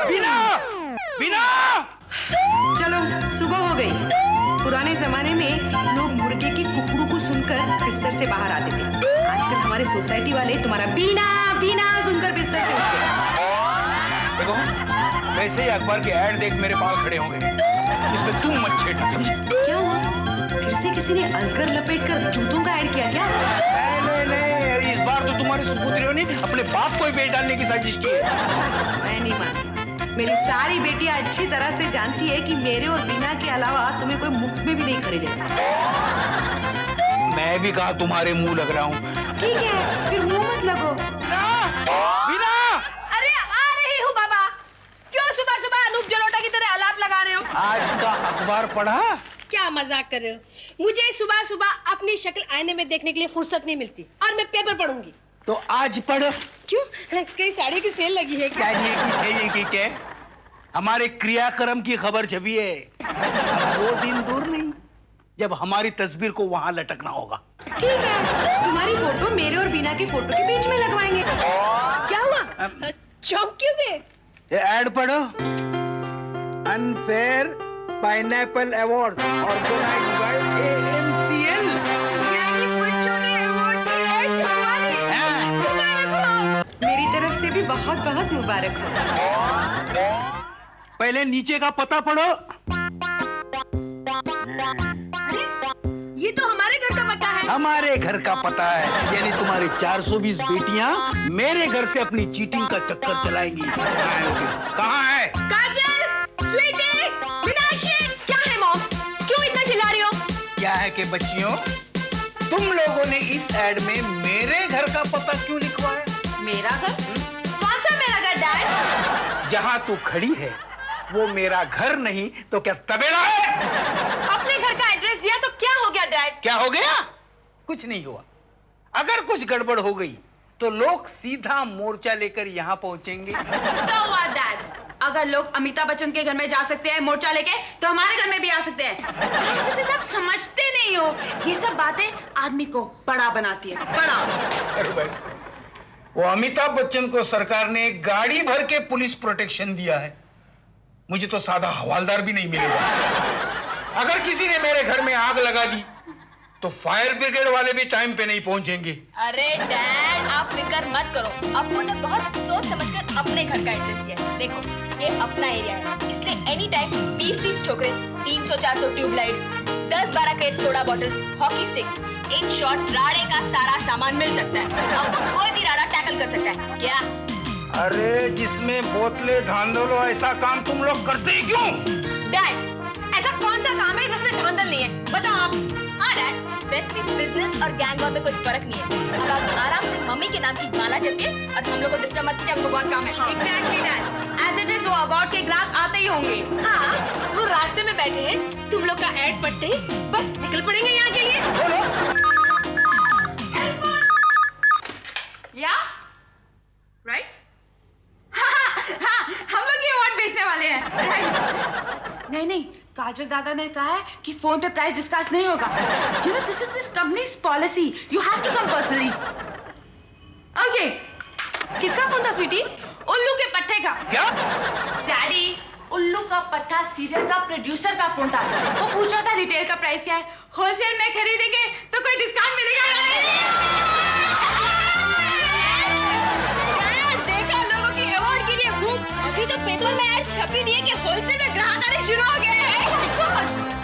बीना! बीना! चलो सुबह हो गई। पुराने जमाने में लोग मुर्गे की कुकड़ू को सुनकर बिस्तर से बाहर आते थे। आजकल हमारे सोसाइटी वाले तुम्हारा बीना बीना सुनकर बिस्तर से उठते हैं। देखो, वैसे ही अखबार के ऐड देख मेरे बाल खड़े हो गए। इसमें तुम मत छेड़ना, समझे? क्या हुआ? फिर से किसी ने असगर लपेटकर जूतों का ऐड किया क्या? नहीं, इस बार तो तुम्हारे सुपुत्रियों ने अपने बाप को ही बेच डालने की साजिश की है। मैं नहीं मानती। मेरी सारी बेटियां अच्छी तरह से जानती है कि मेरे और बीना के अलावा तुम्हें कोई मुफ्त में भी नहीं खरीदेगा। मैं भी कहा तुम्हारे मुंह लग रहा हूँ। ठीक है, फिर मुंह मत लगो। बीना! अरे आ रही हूँ बाबा। क्यों सुबह सुबह अनूप जलोटा की तरह आलाप लगा रहे हो? आज का अखबार पढ़ा? क्या मजाक कर रहे हो? मुझे सुबह सुबह अपनी शक्ल आईने में देखने के लिए फुर्सत नहीं मिलती और मैं पेपर पढ़ूंगी। तो आज पढ़। क्यों? कहीं साड़ी की सेल लगी है क्या? चाहिए कि क्या? हमारे क्रियाक्रम की खबर छपी है। अब वो दिन दूर नहीं जब हमारी तस्वीर को वहां लटकना होगा। ठीक है, तुम्हारी फोटो मेरे और बीना की फोटो के बीच में लगवाएंगे। क्या हुआ? चौंक क्यों गए? ऐड पढ़ो। Unfair pineapple award organised by AMCL। मेरी तरफ से भी बहुत बहुत मुबारक हो। पहले नीचे का पता पढ़ो। ये तो हमारे घर का पता है। हमारे घर का पता है, यानी तुम्हारी 420 बेटियां मेरे घर से अपनी चीटिंग का चक्कर चलाएंगी। कहाँ है? काजल, स्वीटी, मीनाक्षी, क्या है मॉम? क्यों इतना चिल्ला रही हो? क्या है कि बच्चियों, तुम लोगों ने इस एड में मेरे घर का पता क्यों लिखवाया? मेरा घर? कौन सा मेरा घर डैड? जहाँ तू खड़ी है वो मेरा घर नहीं तो क्या तबेला है? अपने घर का एड्रेस दिया तो क्या हो गया डैड? क्या हो गया? कुछ नहीं हुआ। अगर कुछ गड़बड़ हो गई तो लोग सीधा मोर्चा लेकर यहाँ पहुंचेंगे। So what, Dad? अगर लोग अमिताभ बच्चन के घर में जा सकते हैं मोर्चा लेके, तो हमारे घर में भी आ सकते हैं। ऐसे आप समझते नहीं हो। ये सब बातें आदमी को बड़ा बनाती है। बड़ा। अरे भाई, वो अमिताभ बच्चन को सरकार ने गाड़ी भर के पुलिस प्रोटेक्शन दिया है। मुझे तो सादा हवालदार भी नहीं मिलेगा। अगर किसी ने मेरे घर में आग लगा दी तो फायर ब्रिगेड वाले भी टाइम पे नहीं पहुंचेंगे। अरे डैड, आप फिक्र मत करो। अप्पू ने बहुत सोच समझकर अपने घर का एड्रेस दिया है। देखो, ये अपना एरिया है, इसलिए एनी टाइम 20-30 छोकरे, 300-400 tubelights, 10-12 crate soda bottle, hockey stick, in short राड़े का सारा सामान मिल सकता है। अब तो कोई भी राड़ा टैकल कर सकता है। क्या? अरे जिसमें बोतले धांधलो, ऐसा काम तुम लोग करते ही क्यों? डैड, ऐसा कौन सा काम है जिसमें धांधल नहीं है? बताओ आप। हाँ डैड, वैसे बिजनेस और गैंग वॉर में कोई फर्क नहीं है। और आप आराम से मम्मी के नाम की माला जपिए और हम लोग को डिस्टर्ब मत कीजिए, हमको बहुत काम है। Exactly, dad. As it is वो अवार्ड के ग्राहक आते ही होंगे। हाँ, वो रास्ते में बैठे हैं। तुम लोग का ऐड पढ़ते ही बस निकल पड़ेंगे यहाँ के लिए। या राइट? हाँ, हम लोग ये अवार्ड बेचने वाले हैं। नहीं, काजल दादा ने कहा है कि फोन पे प्राइस डिस्कस नहीं होगा। You know, this is this company's policy. You have to come personally. Okay. किसका फोन था स्वीटी? उल्लू के पट्टे का। क्या? डैडी, उल्लू का पट्टा सीरियल का प्रोड्यूसर का फोन था। वो पूछ रहा था रिटेल का प्राइस क्या है, होलसेल में खरीदेंगे तो कोई डिस्काउंट मिलेगा या नहीं? देखा लोगों की अवार्ड के लिए भूख। अभी तो पेपर में ऐड छपी नहीं है कि होलसेल में ग्राहक आने शुरू हो गए हैं।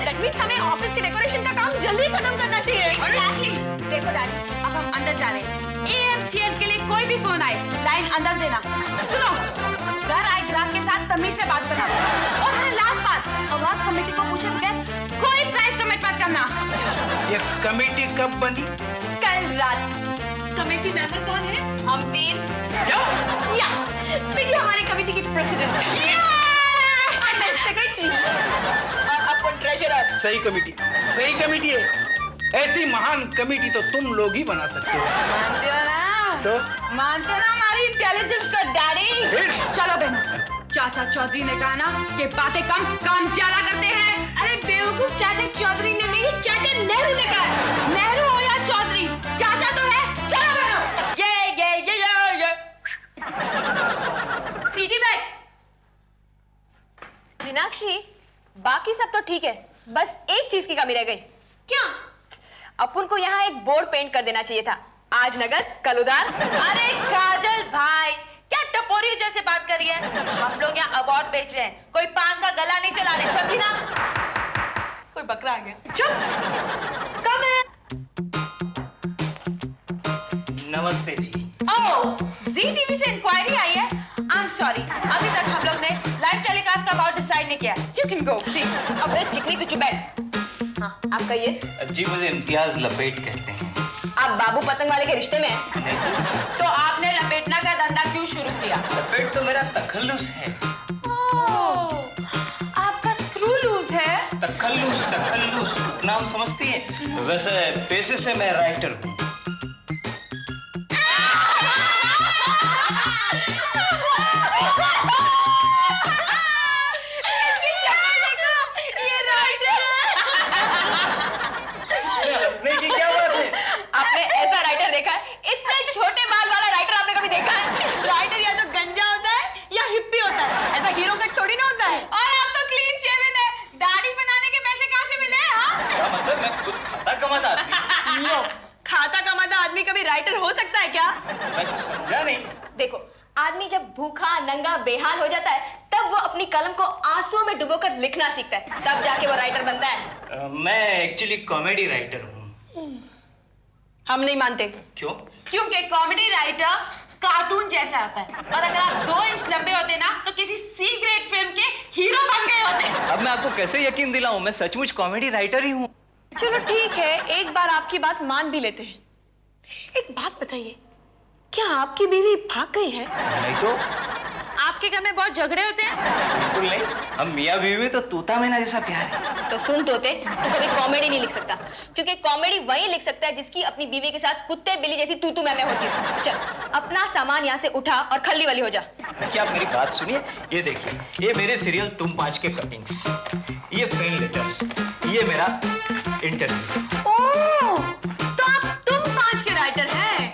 That means हमें ऑफिस के डेकोरेशन का काम जल्दी खत्म करना चाहिए। Exactly. देखो डैडी, अब हम अंदर जा रहे हैं। AMCL के लिए कोई भी फोन आए, लाइन अंदर देना। सुनो, घर आए ग्राहक के साथ तमीज से बात करना। और हाँ, लास्ट बात, अवार्ड कमेटी को पूछे बगैर कोई प्राइस कमिट मत करना। ये कमेटी कब बनी? कल रात। कमेटी मेंबर कौन है? हम 3। या, स्वीटी हमारी कमेटी की प्रेसिडेंट है। मैं सेक्रेटरी और अपन ट्रेजरर। सही कमेटी है। ऐसी महान कमेटी तो तुम लोग ही बना सकते हो। मानते हो ना? तो मानते हो ना हमारी इंटेलिजेंस को डैडी? फिर? चलो बहनों, चाचा चौधरी ने कहा ना कि बातें कम काम ज्यादा करते हैं। अरे बेवकूफ, चाचा चौधरी ने नहीं, चाचा नेहरू ने कहा। नेहरू हो या चौधरी, चाचा तो है। चलो बहनों, ये मीनाक्षी, बाकी सब तो ठीक है, बस एक चीज की कमी रह गई। क्या? अपन को यहाँ एक बोर्ड पेंट कर देना चाहिए था, आज नगद कल उधार। अरे काजल भाई, क्या टपोरी जैसे बात करी है? हम लोग यहाँ अवार्ड बेच रहे हैं, कोई पान का गला नहीं चला रहे, समझी ना? कोई बकरा आ गया। चुप। कम है। नमस्ते जी। ओह, जी टीवी से इंक्वायरी आई है। आई एम सॉरी, अभी तक हम लोग ने लाइव टेलीकास्ट का अबाउट डिसाइड नहीं किया। You can go please. अब चिकनी तू चुप बैठ। हाँ, आप कहिए। जी मुझे इम्तियाज लपेट कहते हैं। आप बाबू पतंग वाले के रिश्ते में हैं? नहीं, तो आपने लपेटना का धंधा क्यों शुरू किया? लपेट तो मेरा तखल्लुस है। ओह, आपका स्क्रू लूज है। तखल्लुस नाम समझती है? वैसे पेशे से मैं राइटर हूँ। हंसने की क्या बात है? आपने ऐसा राइटर देखा है? इतने छोटे बाल वाला राइटर आपने कभी देखा है? राइटर या तो गंजा होता है या हिप्पी होता है, ऐसा हीरो कट थोड़ी ना होता है। और आप तो क्लीन शेवन है, दाढ़ी बनाने के पैसे कहाँ से मिले? हाँ, क्या मतलब? मैं खुद खाता कमाता आदमी। लो, खाता कमाता आदमी कभी राइटर हो सकता है क्या? मैं कुछ समझा नहीं। देखो, आदमी जब भूखा नंगा बेहाल हो जाता है तब वो अपनी कलम को आंसुओं में डुबोकर लिखना सीखता है, तब जाके वो राइटर बनता है। मैं एक्चुअली कॉमेडी राइटर हूँ। हम नहीं मानते। क्यों? क्योंकि कॉमेडी राइटर कार्टून जैसा होता है, और अगर आप 2 इंच लंबे होते ना तो किसी सी ग्रेड फिल्म के हीरो बन गए होते। अब मैं आपको कैसे यकीन दिलाऊं? मैं सचमुच कॉमेडी राइटर ही हूँ। चलो ठीक है, एक बार आपकी बात मान भी लेते हैं। एक बात बताइए, क्या आपकी बीवी भाग गई है? नहीं तो आपके घर में बहुत झगड़े होते हैं? बिल्कुल नहीं, हम मियाँ बीवी तो तोता मैना जैसा प्यार है। तो सुन तोते, तू कभी कॉमेडी नहीं लिख सकता, क्योंकि कॉमेडी वही लिख सकता है जिसकी अपनी बीवी के साथ कुत्ते बिल्ली जैसी तू मैं होती है। चल अपना सामान यहाँ से उठा और खल्ली वाली हो जा। क्या आप मेरी बात सुनिए? ये देखिए, ये मेरे सीरियल तुम 5 के कटिंग्स, ये फैन लेटर्स, ये मेरा इंटरव्यू। ओह, तो आप तुम 5 के राइटर हैं।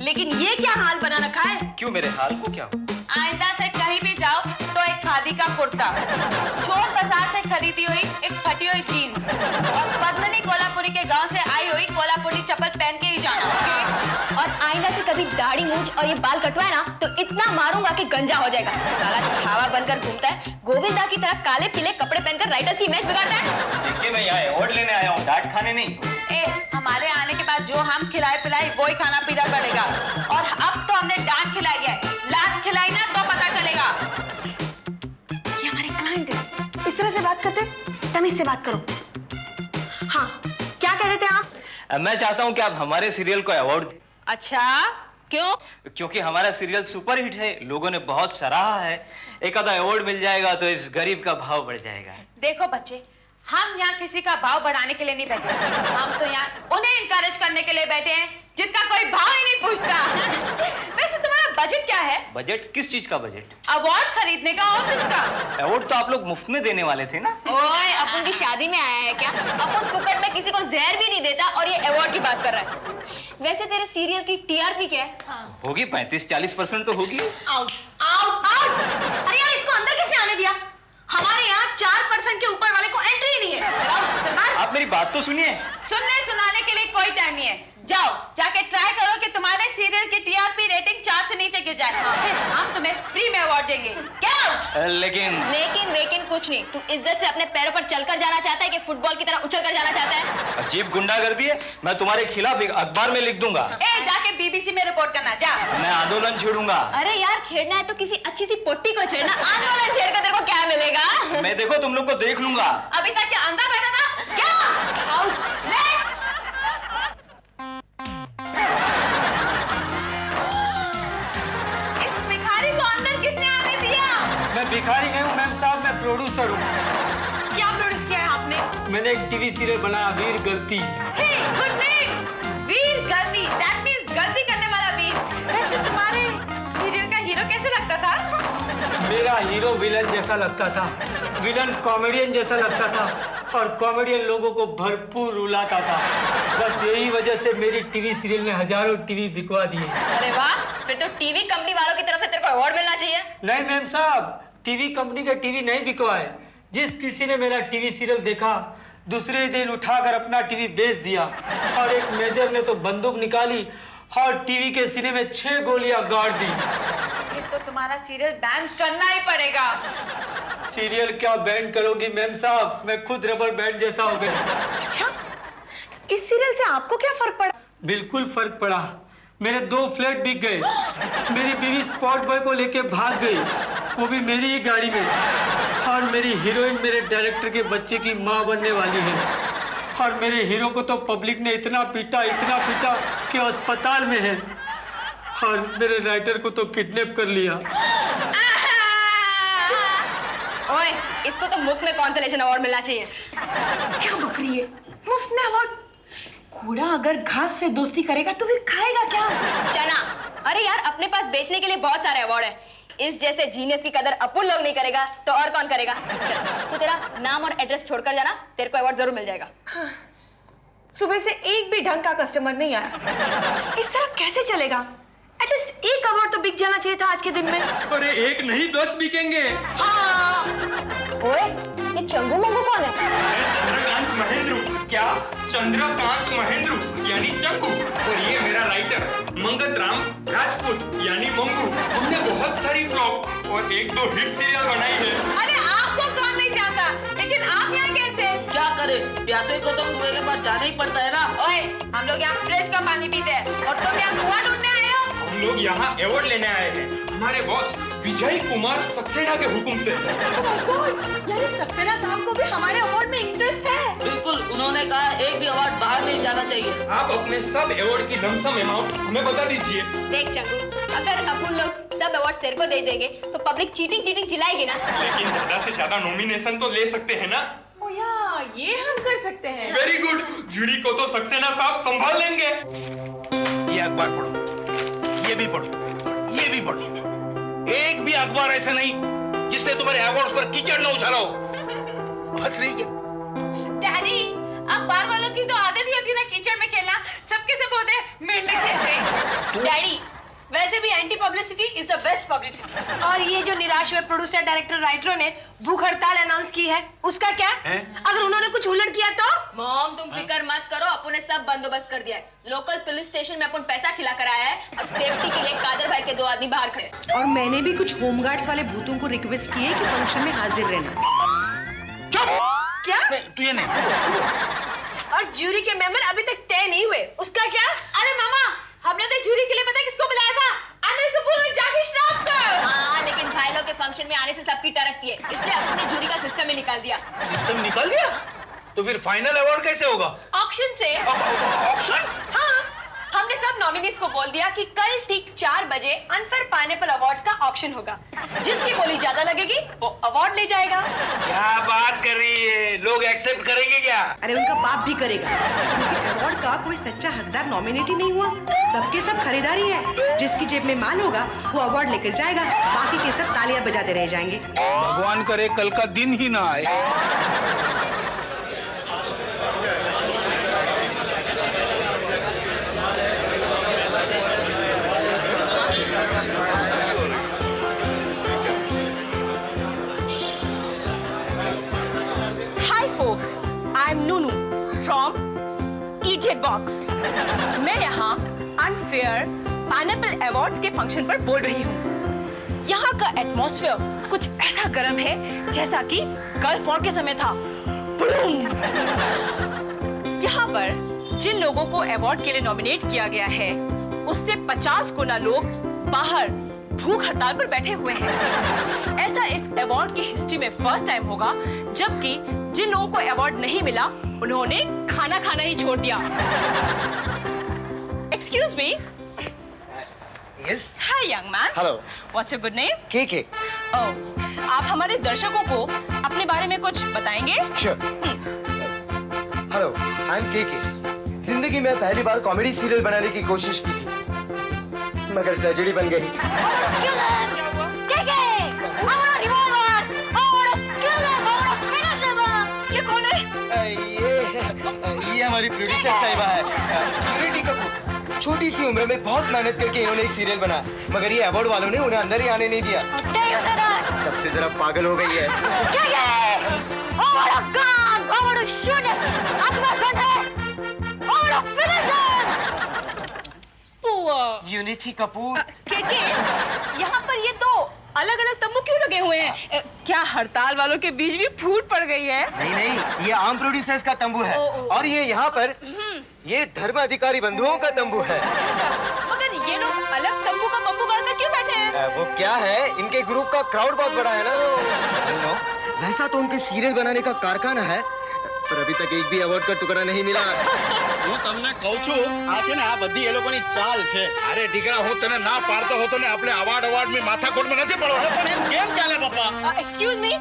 लेकिन ये क्या हाल बना रखा है? क्यों, मेरे हाल को क्या हो? आइंदा से कहीं भी जाओ तो एक खादी का कुर्ता, चोर बाजार से खरीदी हुई एक फटी हुई जीन्स, और पद्मिनी कोल्हापुरी के गांव से आई हुई कोल्हापुरी चप्पल पहन के ही जाना। ओके? और आइंदा से कभी दाढ़ी मूंछ और ये बाल कटवाए ना तो इतना मारूंगा कि गंजा हो जाएगा। साला छावा बनकर घूमता है, गोविंदा की तरह काले पीले कपड़े पहनकर राइटर्स की इमेज बिगाड़ता है। देखिए, मैं यहाँ अवार्ड लेने आया हूँ, डांट खाने नहीं। ए, हमारे आने के बाद जो हम खिलाए पिलाए वो ही खाना पीना पड़ेगा, और अब तो हमने डांट खिलाई है, लात खिलाई ना तो पता चलेगा। ये हमारे क्लाइंट है, इस तरह से बात करते, तमीज से बात करो। हाँ, क्या कह रहे थे आप? मैं चाहता हूँ कि आप हमारे सीरियल को अवार्ड दें। अच्छा, क्यों? क्योंकि हमारा सीरियल सुपरहिट है, लोगों ने बहुत सराहा है। एक आधा अवार्ड मिल जाएगा तो इस गरीब का भाव बढ़ जाएगा। देखो बच्चे, हम यहाँ किसी का भाव बढ़ाने के लिए नहीं बैठे, हम तो यहाँ उन्हें इनकरेज करने के लिए बैठे हैं जिनका कोई भाव ही नहीं पूछता। वैसे तुम्हारा बजट क्या है? बजट? किस चीज का बजट? अवार्ड खरीदने का और किसका? अवार्ड तो आप लोग मुफ्त में देने वाले थे ना। ओए, अपन की शादी में आया है क्या? अपन फुकट में किसी को जहर भी नहीं देता और ये अवार्ड की बात कर रहा है। वैसे तेरे सीरियल की टीआरपी क्या है? होगी 35-40% तो होगी। Out out out! अरे यार, इसको अंदर किसने आने दिया? हमारे यहाँ 4% के ऊपर वाले को एंट्री ही नहीं है। चल मार। आप मेरी बात तो सुनिए। सुनने सुनाने के लिए कोई टाइम नहीं है। जाओ, जाके ट्राई करो कि तुम्हारे सीरियल की टीआरपी रेटिंग 4 से नीचे गिर जाए, फिर हम तुम्हें फ्री में अवार्ड देंगे। Get out! लेकिन कुछ नहीं। तू इज्जत से अपने पैरों पर चलकर जाना चाहता है कि फुटबॉल की तरह उछलकर जाना चाहता है? अजीब गुंडागर्दी है। मैं तुम्हारे खिलाफ एक अखबार में लिख दूंगा। जाके बीबीसी में रिपोर्ट करना जा। मैं आंदोलन छेड़ूंगा। अरे यार, छेड़ना है तो किसी अच्छी सी पोट्टी को छेड़ना, आंदोलन छेड़कर तेरे को क्या मिलेगा? मैं देखो तुम लोग को देख लूंगा। अभी तक क्या अंधा बैठा था? क्या? आउट! नेक्स्ट! इस भिखारी को अंदर किसने आने दिया? मैं भिखारी नहीं हूँ मैम साहब, मैं प्रोड्यूसर हूँ। क्या प्रोड्यूस किया है आपने? मैंने एक टीवी सीरियल बनाया, वीर गलती। हे, गुड नेम! वीर गलती, दैट मींस गलती करने वाला वीर। वैसे तुम्हारे सीरियल का हीरो कैसे लगता था? मेरा हीरो विलन जैसा लगता था, विलन कॉमेडियन जैसा लगता था, और कॉमेडियन लोगों को भरपूर रुलाता था। बस यही वजह से मेरी टीवी सीरियल ने हजारों टीवी बिकवा दिए। अरे वाह, फिर तो टीवी कंपनी वालों की तरफ से तेरे को अवार्ड मिलना चाहिए। नहीं मैम साहब, टीवी कंपनी का टीवी नहीं बिकवाए। जिस किसी ने मेरा टीवी सीरियल देखा दूसरे दिन उठाकर अपना टीवी बेच दिया, और एक मेजर ने तो बंदूक निकाली और टीवी के सीने में 6 गोलियां गाड़ दी। ये तो तुम्हारा सीरियल बैन करना ही पड़ेगा। सीरियल क्या बैन करोगी मैम साहब, मैं खुद रबर बैंड जैसा हो गया। अच्छा, इस सीरियल से आपको क्या फर्क पड़ा? बिल्कुल फर्क पड़ा। मेरे 2 फ्लैट बिक गए। मेरी बीवी स्पॉट बॉय को लेके भाग गई, वो भी मेरी ही गाड़ी में। और मेरी हीरोइन मेरे डायरेक्टर के बच्चे की माँ बनने वाली है। और मेरे हीरो को तो पब्लिक ने इतना पीटा कि अस्पताल में है। और मेरे राइटर को तो किडनैप कर लिया। ओए, इसको तो मुफ्त में कॉन्सोलेशन अवार्ड मिलना चाहिए। क्या बक रही है? मुफ्त में अवार्ड? घोड़ा अगर घास से दोस्ती करेगा तो फिर खाएगा क्या? चना, अरे यार अपने पास बेचने के लिए बहुत सारे अवार्ड है। इस जैसे जीनियस की कदर अपुन लोग नहीं करेगा तो और कौन करेगा? चल, तू तेरा नाम और एड्रेस छोड़कर जाना, तेरे को अवार्ड जरूर मिल जाएगा। हाँ, सुबह से एक भी ढंग का कस्टमर नहीं आया। इस तरह कैसे चलेगा? एटलीस्ट एक अवार्ड तो बिक जाना चाहिए था आज के दिन में। अरे एक नहीं 10 बिकेंगे। हाँ। ओए, ये चंगू मंगू कौन है? चंद्रकांत महेंद्रू। क्या? चंद्रकांत महेंद्रू यानी चंगू। और ये मेरा राइटर मंगत राम राजपूत यानी मंगू। हमने बहुत सारी फ्लॉप और 1-2 हिट सीरियल बनाई है। अरे आपको कौन नहीं जानता, लेकिन आप यहाँ कैसे? क्या करे, प्यासे को तो कुएं के पास जाना ही पड़ता है ना। ओए, हम लोग यहाँ फ्रिज का पानी पीते हैं और तुम यहाँ कुआं ढूंढने आए हो? हम लोग यहाँ अवार्ड लेने आए हैं हमारे बॉस विजय कुमार सक्सेना के हुक्म से। Oh my God, यानी सक्सेना साहब को भी हमारे अवार्ड में इंटरेस्ट है। बिल्कुल, उन्होंने कहा एक भी अवार्ड बाहर नहीं जाना चाहिए। आप अपने सब अवार्ड की लमसम अमाउंट हमें बता दीजिए। देख चंगू, अगर अपन लोग सब अवार्ड तेरे को दे देंगे तो पब्लिक चीटिंग चिल्लाएगी ना। लेकिन ज्यादा से ज्यादा नॉमिनेशन तो ले सकते हैं ना। ओ या, ये हम कर सकते हैं। वेरी गुड, जूरी को तो सक्सेना साहब संभाल लेंगे। ये अखबार पढ़ो, ये भी पढ़ो, ये भी पढ़ो। एक भी अखबार ऐसा नहीं जिसने तुम्हारे अवार्ड्स पर कीचड़ न उछाला हो। हंस रही है। डैडी, अखबार वालों की तो आदत ही होती है ना कीचड़ में खेलना। सबके सब होते हैं मेंढक जैसे। डैडी, वैसे भी anti publicity is the best publicity. और ये जो निराश हुए प्रोड्यूसर डायरेक्टर राइटरों ने भूख हड़ताल अनाउंस की है, उसका क्या? अगर उन्होंने कुछ उल्लड़ किया तो? मॉम तुम फिक्र मत करो, अपन ने सब बंदोबस्त कर दिया है। लोकल पुलिस स्टेशन में अपन पैसा खिला कर आया है और सेफ्टी के लिए कादर भाई के 2 आदमी बाहर खड़े। और मैंने भी कुछ होमगार्ड्स वाले भूतों को रिक्वेस्ट की है कि फंक्शन में हाजिर रहना। क्या? तू ये नहीं। और ज्यूरी के मेंबर अभी तक तय नहीं हुए, उसका क्या? अरे मामा, हमने तो जूरी के लिए पता किसको बुलाया था? अनिल कपूर और जैकी श्रॉफ को। हाँ, लेकिन भाई लोग के फंक्शन में आने से सबकी टरकती है, इसलिए अपन ने जूरी का सिस्टम ही निकाल दिया। सिस्टम निकाल दिया? तो फिर फाइनल अवार्ड कैसे होगा? ऑक्शन से। ऑक्शन? हाँ, हमने सब नॉमिनीज को बोल दिया कि कल ठीक 4 बजे अनफेयर पाइनएप्पल अवार्ड्स का ऑक्शन होगा। जिसकी बोली ज्यादा लगेगी वो अवार्ड ले जाएगा। क्या बात कर रही है? लोग एक्सेप्ट करेंगे क्या? अरे उनका बाप भी करेगा, क्योंकि अवार्ड का कोई सच्चा हकदार नॉमिनेट ही नहीं हुआ। सबके सब खरीदारी है। जिसकी जेब में माल होगा वो अवार्ड लेकर जाएगा, बाकी के सब तालियां बजाते रह जाएंगे। भगवान करे कल का दिन ही ना आए। Hi folks, I am Nunu from ईजेट बॉक्स। मैं यहाँ अनफेयर पाइनएप्पल अवार्ड्स के फंक्शन पर बोल रही हूँ। यहाँ का एटमॉस्फेयर कुछ ऐसा गर्म है जैसा कि गल्फ वॉर के समय था। यहाँ पर जिन लोगों को अवार्ड के लिए नॉमिनेट किया गया है उससे 50 गुना लोग बाहर भूख हड़ताल पर बैठे हुए हैं। ऐसा इस अवार्ड की हिस्ट्री में फर्स्ट टाइम होगा, जबकि जिन लोगों को अवार्ड नहीं मिला उन्होंने खाना खाना ही छोड़ दिया। Excuse me. Yes. Hi young man. Hello. What's your good name? KK. Oh, आप हमारे दर्शकों को अपने बारे में कुछ बताएंगे? Sure. Hello, I'm KK. जिंदगी में पहली बार कॉमेडी सीरियल बनाने की कोशिश की थी, मगर ट्रेजेडी बन गई। ये कौन है? ये हमारी प्रोड्यूसर साहिबा है, प्यूरिटी कपूर। छोटी सी उम्र में बहुत मेहनत करके इन्होंने एक सीरियल बनाया, मगर ये अवार्ड वालों ने उन्हें अंदर ही आने नहीं दिया। तब से जरा पागल हो गई है। यूनिटी कपूर, यहाँ पर ये दो अलग अलग तंबू क्यों लगे हुए हैं? क्या हड़ताल वालों के बीच भी फूट पड़ गई है? नहीं नहीं, ये आम प्रोड्यूसर्स का तंबू है। और ये यहाँ पर ये धर्म अधिकारी बंधुओं का तंबू है। मगर ये लोग अलग तंबू का बंबू गाड़कर क्यों बैठे हैं? वो क्या है, इनके ग्रुप का क्राउड बहुत बड़ा है ना। वैसा तो उनके सीरियल बनाने का कारखाना है, पर अभी तक एक भी अवार्ड का टुकड़ा नहीं मिला। હું તમને કહું છું, આ છે ને આ બધી એ લોકોની ચાલ છે. અરે દીકરા, હું તને ના પાડતો હતો ને આપણે અવાર્ડ में માથાકોટમાં નથી પડવાનો. પણ એમ કેમ ચાલે પપ્પા? एक्सक्यूज मी,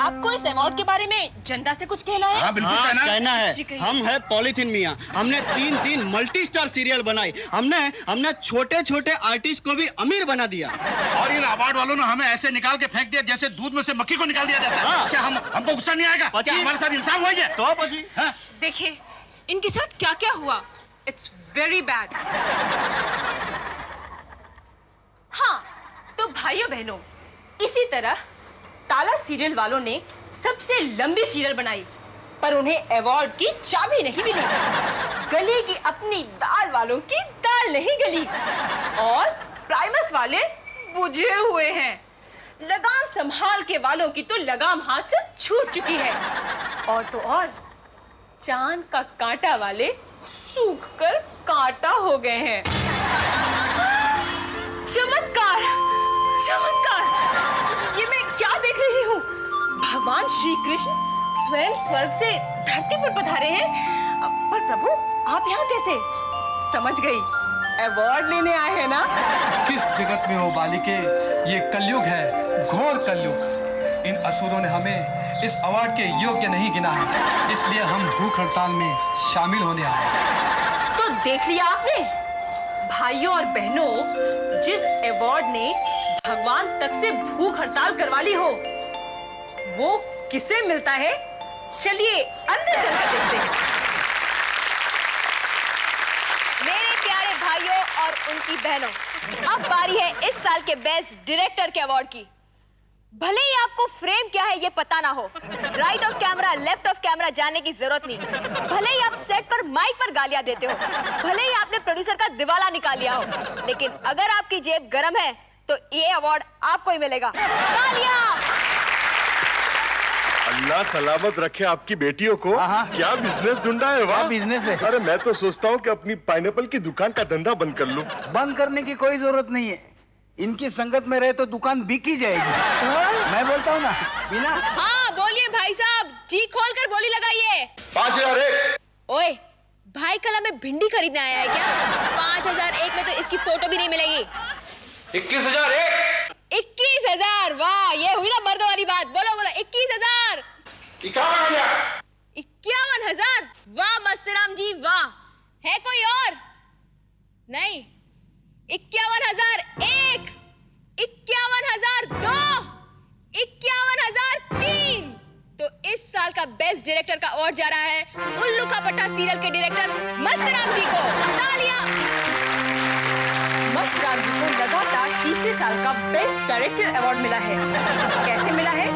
आपको इस अवार्ड के बारे में जनता से कुछ कहना है? हाँ बिल्कुल कहना है। कहना है, जी, कहिए। हम है पॉलिथीन मियाँ, हमने तीन मल्टी स्टार सीरियल बनाई, हमने छोटे छोटे आर्टिस्ट को भी अमीर बना दिया। और इन अवार्ड वालों ने हमें ऐसे निकाल के फेंक दिया जैसे दूध में से मक्खी को निकाल दिया जाता है। क्या हमको गुस्सा नहीं आएगा? क्या हमारे साथ इंसाफ हो गया? तो પછી देखिए इनके साथ क्या क्या हुआ, इट्स वेरी बैड। हाँ, तो भाइयों बहनों, इसी तरह ताला सीरियल वालों ने सबसे लंबी सीरियल बनाई, पर उन्हें अवार्ड की चाबी नहीं मिली। गले की अपनी दाल वालों की दाल नहीं गली, और प्राइमस वाले बुझे हुए हैं। लगाम संभाल के वालों की तो लगाम हाथ से छूट चुकी है, और तो और चांद का कांटा वाले सूख कर कांटा हो गए हैं। चमत्कार, चमत्कार, ये मैं क्या देख रही हूँ? भगवान श्री कृष्ण स्वयं स्वर्ग से धरती पर पधारे हैं। पर प्रभु, आप यहाँ कैसे? समझ गई, अवार्ड लेने आए हैं ना? किस जगत में हो बालिके, ये कलयुग है, घोर कलयुग। इन असुरों ने हमें इस अवार्ड के योग्य नहीं गिना है, इसलिए हम भूख हड़ताल में शामिल होने आए। तो देख लिया आपने भाइयों और बहनों, जिस अवार्ड ने भगवान तक से भूख हड़ताल करवा ली हो, वो किसे मिलता है? चलिए अंदर चलकर देखते हैं। मेरे प्यारे भाइयों और उनकी बहनों, अब बारी है इस साल के बेस्ट डायरेक्टर के अवार्ड की। भले ही आपको फ्रेम क्या है ये पता ना हो, right of camera left of camera जानने की जरूरत नहीं, भले ही आप सेट पर माइक पर गालियां देते हो, भले ही आपने प्रोड्यूसर का दिवाला निकाल लिया हो, लेकिन अगर आपकी जेब गरम है तो ये अवार्ड आपको ही मिलेगा। तालियां! अल्लाह सलामत रखे आपकी बेटियों को। क्या बिजनेस ढूंढा है? वाह बिजनेस है। अरे मैं तो सोचता हूँ कि अपनी पाइनएप्पल की दुकान का धंधा बंद कर लूं। बंद करने की कोई जरूरत नहीं है, इनकी संगत में रहे तो दुकान बिक ही जाएगी। मैं बोलता हूँ ना बिना। हाँ बोलिए भाई साहब, जी खोल कर बोली लगाइए। 5001। ओए भाई, कल हमें भिंडी खरीदने आया है क्या? 5001 में तो इसकी फोटो भी नहीं मिलेगी। 21,001। 21,000, वाह, ये हुई ना मर्दों वाली बात। बोलो बोलो, 21,000। 51,000। 51,000, वाह मस्तराम जी वाह। है कोई और? नहीं। 51,001, 51,002, 51,003। तो इस साल का बेस्ट डायरेक्टर का अवार्ड जा रहा है उल्लू का पट्टा सीरियल के डायरेक्टर मस्तराम जी को। तालियां! मस्तराम जी को लगातार तीसरे साल का बेस्ट डायरेक्टर अवार्ड मिला है। कैसे मिला है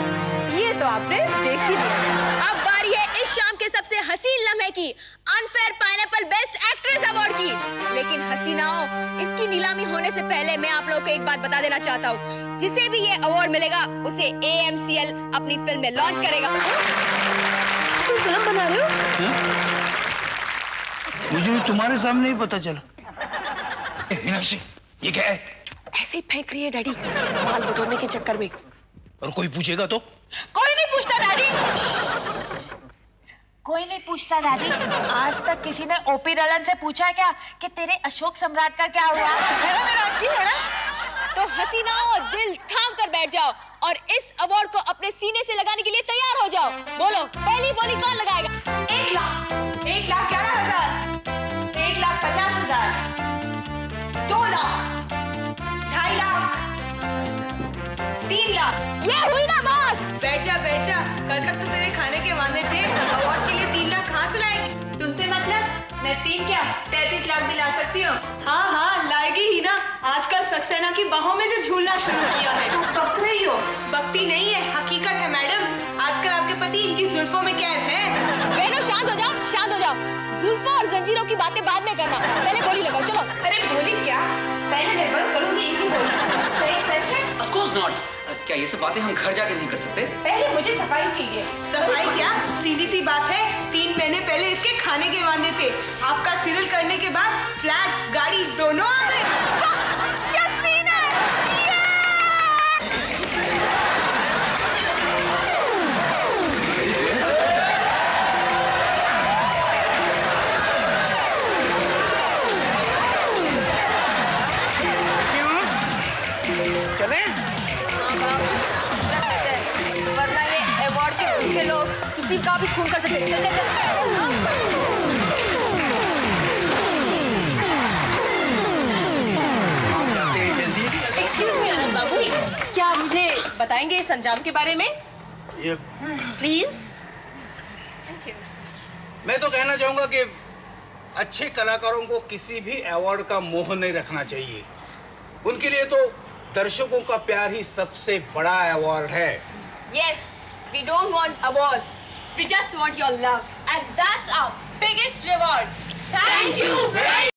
ये तो आपने देख ही लिया। अब बारी है इस शाम के सबसे हसीन लम्हे की, unfair pineapple best actress award की। लेकिन हसीनाओं, इसकी नीलामी होने से पहले मैं आप लोगों को एक बात बता देना चाहता हूँ, जिसे भी ये अवार्ड मिलेगा उसे AMCL अपनी फिल्म में लॉन्च करेगा। तुम फिल्म बना रहे हो? मुझे तुम्हारे सामने ही पता चला। मीनाक्षी, ये क्या है? ऐसे ही फेंक रही है डैडी, माल बटोरने के चक्कर में। और कोई पूछेगा तो? कोई नहीं पूछता डैडी, कोई नहीं पूछता डैडी। आज तक किसी ने ओपी रलन से पूछा है क्या कि तेरे अशोक सम्राट का क्या हुआ? है ना मीनाक्षी, है ना? तो हसीनाओं, दिल थाम कर बैठ जाओ और इस अवार्ड को अपने सीने से लगाने के लिए तैयार हो जाओ। बोलो, पहली बोली कौन लगाएगा? 1 लाख, 1,11,000, 1,50,000, 2 लाख, 2.5 लाख, 3 लाख। ये हुई ना बात? बैठ जा, कल तक तो तेरे खाने के वादे थे, अवार्ड के लिए 3 लाख कहाँ से लाएगी? तुमसे मतलब? मैं 3 क्या 33 लाख भी ला सकती हूँ। हाँ हाँ लाएगी ही ना। आजकल सक्सेना की बाहों में जो झूलना शुरू किया है। बक रही हो? बकती नहीं है, हकीकत है मैडम। आजकल आपके पति इनकी जुल्फों में कैद हैं। बहनों शांत हो जाओ, शांत हो जाओ। जुल्फों और जंजीरों की बातें बाद में करना, पहले गोली लगाओ। चलो। अरे गोली क्या? पहले मैं बंद करूंगी एक ही गोली। क्या ये सच है? Of course not. क्या ये सब बातें हम घर जाके नहीं कर सकते? पहले मुझे सफाई चाहिए। सफाई क्या? सीधी सी बात है, 3 महीने पहले इसके खाने के वादे थे। आपका सीरियल करने के बाद फ्लैट गाड़ी दोनों आ गए। क्या सीन है? चले? वरना ये अवार्ड के भूखे लोग किसी का भी खून कर सकते हैं। चल चल जल्दी। एक्सक्यूज मी आनंद बाबू, क्या आप मुझे बताएंगे इस अंजाम के बारे में ये प्लीज? मैं तो कहना चाहूंगा कि अच्छे कलाकारों को किसी भी अवार्ड का मोह नहीं रखना चाहिए। उनके लिए तो दर्शकों का प्यार ही सबसे बड़ा अवार्ड है। Yes, we don't want awards. We just want your love. And that's our biggest reward. Thank you very